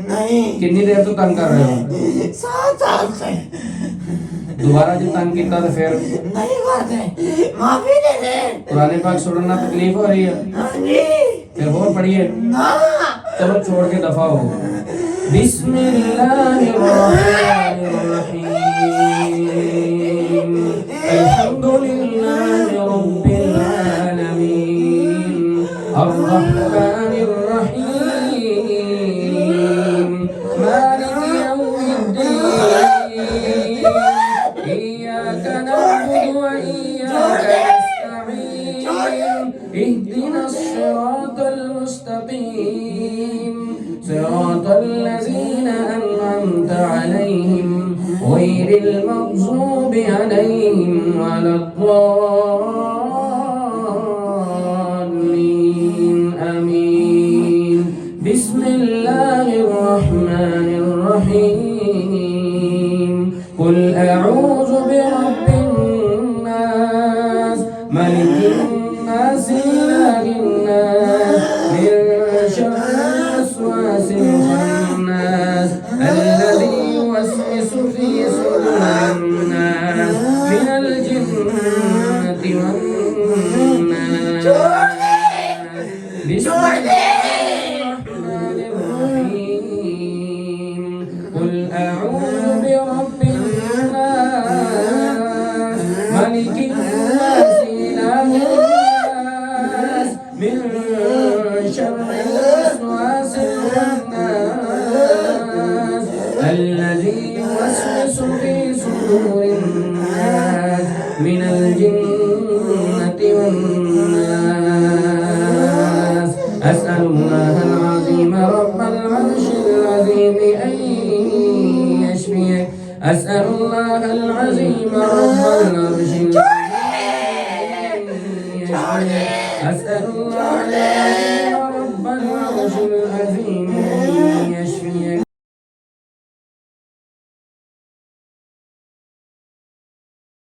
नहीं। कितनी देर तो तंग कर रहे हो? 7 साल से। दोबारा जब तंग किया तो फिर नहीं करते, माफी दे दे। कुरान पाक सुनना तकलीफ हो रही है? हाँ जी। फिर और पढ़िए। ना। चलो छोड़ के दफा हो। बिस्मिल्लाहिर्रहमानिर्रहीम अल्हम्दुलिल्लाहि रब्बिल आलमीन अर्रहमानिर्रहीम मालिकि यौमिद्दीन इय्याका नअबुदु व इय्याका नस्तईन इहदिना الصراطल मुस्तकीम صراط الذين أنعمت عليهم غير المغضوب عليهم ولا الضالين آمين بسم الله الرحمن الرحيم قل أعوذ برب الناس ملك الناس إله الناس من شر الوسواس الخناس الذي يوسوس في صدور الناس من الجنة والناس بسم الله الرحمن الرحيم قل أعوذ برب الناس ملك الناس إله الناس من شر الوسواس الخناس الذي يوسوس في صدور الناس من الجنة والناس أسأل الله العظيم رب العرش العظيم أن يشفيك أسأل الله العظيم رب العرش العظيم أسأل الله رب العرش العظيم أن يشفيك